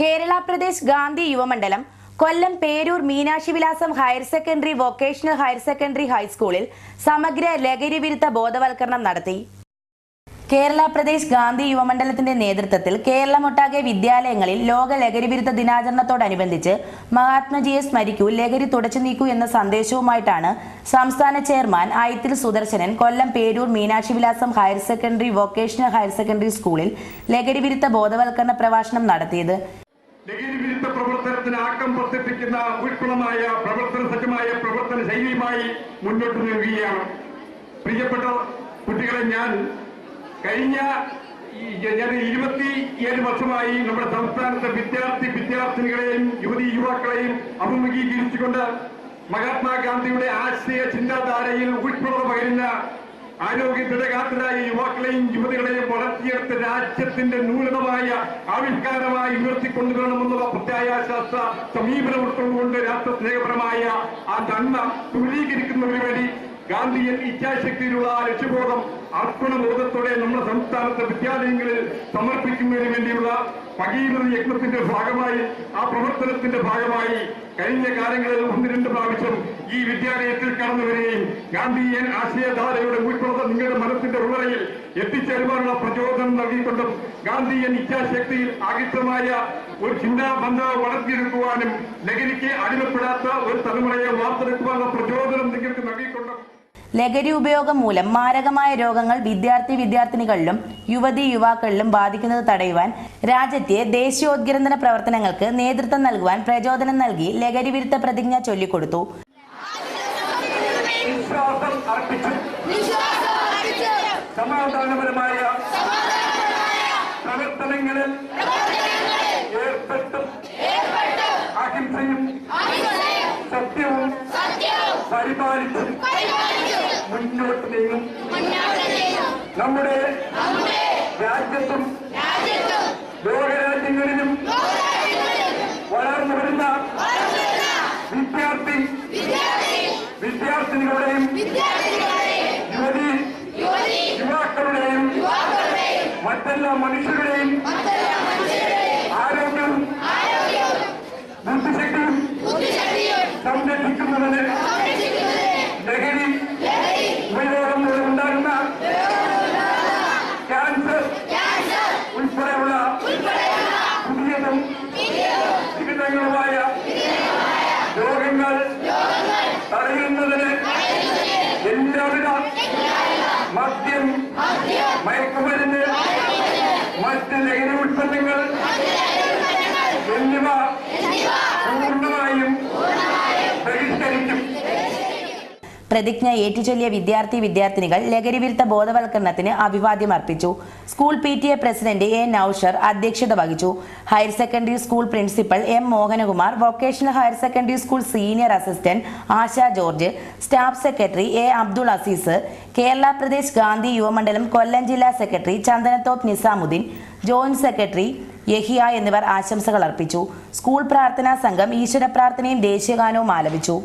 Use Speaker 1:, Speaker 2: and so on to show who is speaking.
Speaker 1: കേരള പ്രദേശ് ഗാന്ധി യുവമണ്ഡലം കൊല്ലം പേരൂർ മീനാക്ഷി വിലാസം higher secondary vocational higher secondary ഹൈസ്കൂളിൽ സമഗ്ര ലഹരി വിരുദ്ധ ബോധവൽക്കരണം നടത്തി. കേരള പ്രദേശ് ഗാന്ധി യുവമണ്ഡലത്തിന്റെ നേതൃത്വത്തിൽ കേരളമൊട്ടാകെ വിദ്യാലയങ്ങളിൽ ലോക ലഹരി വിരുദ്ധ ദിനാചരണത്തോടനുബന്ധിച്ച് മഹാത്മജിയെ സ്മരിക്കൂ, ലഹരി തുടച്ചു നീക്കൂ എന്ന സന്ദേശവുമായിട്ടാണ് സംസ്ഥാന ചെയർമാൻ ഐത്തിൽ സുദർശനൻ കൊല്ലം പേരൂർ മീനാക്ഷി വിലാസം higher secondary vocational higher secondary സ്കൂളിൽ ലഹരി വിരുദ്ധ ബോധവൽക്കരണ പ്രഭാഷണം നടത്തിയത്.
Speaker 2: ലഹരി വിരുദ്ധ പ്രവർത്തനത്തിന് ആക്കം വർദ്ധിപ്പിക്കുന്ന ഊഷ്മളമായ സജ്ജമായ പ്രവർത്തന ശൈലിയുമായി മുന്നോട്ട് നീങ്ങുകയാണ്. പ്രിയപ്പെട്ട കുട്ടികളെ, ഞാൻ കഴിഞ്ഞ 27 വർഷമായി നമ്മുടെ സംസ്ഥാനത്തെ വിദ്യാർത്ഥിനികളെയും യുവാക്കളെയും അഭിമുഖീകരിച്ചുകൊണ്ട് മഹാത്മാഗാന്ധിയുടെ ആശയ ചിന്താധാരയിൽ ഊഷ്മളത പകരുന്ന ആരോഗ്യ ദൃഢഗാത്രരായ യുവാക്കളെയും യുവതികളെയും വളർത്തിയെടുത്ത് രാജ്യത്തിന്റെ നൂതനമായ ആവിഷ്കാരമായി ഉയർത്തിക്കൊണ്ടുവരണമെന്നുള്ള പ്രത്യാശാസ്ത്ര സമീപനം ഉൾക്കൊണ്ടുകൊണ്ട് രാഷ്ട്രസ്നേഹപരമായ ആ നന്മ ദൂരീകരിക്കുന്നതിനു വേണ്ടി ഗാന്ധിയൻ ഇച്ഛാശക്തിയിലുള്ള ലക്ഷ്യബോധം അർപ്പണബോധത്തോടെ നമ്മുടെ സംസ്ഥാനത്തെ വിദ്യാലയങ്ങളിൽ സമർപ്പിക്കുന്നതിന് വേണ്ടിയുള്ള ഭഗീരഥ യജ്ഞത്തിന്റെ ഭാഗമായി, ആ പ്രവർത്തനത്തിന്റെ ഭാഗമായി കഴിഞ്ഞ കാലങ്ങളിൽ 1-2 പ്രാവശ്യം ഈ വിദ്യാലയത്തിൽ കടന്നു വരികയും ഗാന്ധിയൻ ആശയധാരയുടെ ഊഷ്മളത നിങ്ങളുടെ മനസ്സിന്റെ ഉള്ളറയിൽ എത്തിച്ചേരുവാനുള്ള പ്രചോദനം നൽകിക്കൊണ്ടും ഗാന്ധിയൻ ഇച്ഛാശക്തിയിൽ ആകൃഷ്ടമായ ഒരു ചിന്താബന്ധ വളർത്തിയെടുക്കുവാനും ലഹരിക്ക് അടിമപ്പെടാത്ത ഒരു തലമുറയെ വാർത്തെടുക്കുവാനുള്ള പ്രചോദനം നിങ്ങൾക്ക് നൽകിക്കൊണ്ടും
Speaker 1: ലഹരി ഉപയോഗം മൂലം മാരകമായ രോഗങ്ങൾ വിദ്യാർത്ഥിനികളിലും യുവാക്കളിലും ബാധിക്കുന്നത് തടയുവാൻ രാജ്യത്തെ ദേശീയോദ്ഗ്രഥന പ്രവർത്തനങ്ങൾക്ക് നേതൃത്വം നൽകുവാൻ പ്രചോദനം നൽകി ലഹരി വിരുദ്ധ പ്രതിജ്ഞ ചൊല്ലിക്കൊടുത്തു.
Speaker 2: സമാധാനപരമായ പ്രവർത്തനങ്ങളിൽ ഏർപ്പെട്ടും അഹിംസയും സത്യവും പരിപാലിച്ചും മുന്നോട്ട് നീങ്ങും. നമ്മുടെ രാജ്യത്തും ലോകരാജ്യങ്ങളിലും വളർന്നു വരുന്ന വിദ്യാർത്ഥിനികളുടെയും യുവാക്കളുടെയും മറ്റെല്ലാ മനുഷ്യരുടെയും ആരോഗ്യവും ബുദ്ധിശക്തിയും സംരക്ഷിക്കുന്നതിന് ലഹരി ഉപയോഗം മൂലം ഉണ്ടാകുന്ന ക്യാൻസർ ഉൾപ്പെടെയുള്ള പുതിയതും വിവിധങ്ങളുമായ രോഗങ്ങൾ തടയുന്നതിന് എല്ലാവിധ മദ്യം, മയക്കുമരുന്ന്, മറ്റ് ലഹരി ഉൽപ്പന്നങ്ങൾ എന്നിവ പൂർണ്ണമായും ബഹിഷ്കരിക്കും.
Speaker 1: പ്രതിജ്ഞ ഏറ്റുചൊല്ലിയ വിദ്യാർത്ഥിനികൾ ലഹരി വിരുദ്ധ ബോധവൽക്കരണത്തിന് അഭിവാദ്യം അർപ്പിച്ചു. School PTA president A. Noushar അധ്യക്ഷത വഹിച്ചു. Higher secondary school principal M. Mohanakumar, vocational higher secondary school senior assistant Asha George, staff secretary A. Abdul Azeez, Kerala Pradesh Gandhi Yuvamandalam Kollam ജില്ലാ secretary Chandanathoppu Nizamuddin, joint secretary Yahiya എന്നിവർ ആശംസകൾ അർപ്പിച്ചു. സ്കൂൾ പ്രാർത്ഥനാ സംഘം ഈശ്വര പ്രാർത്ഥനയും ദേശീയഗാനവും ആലപിച്ചു.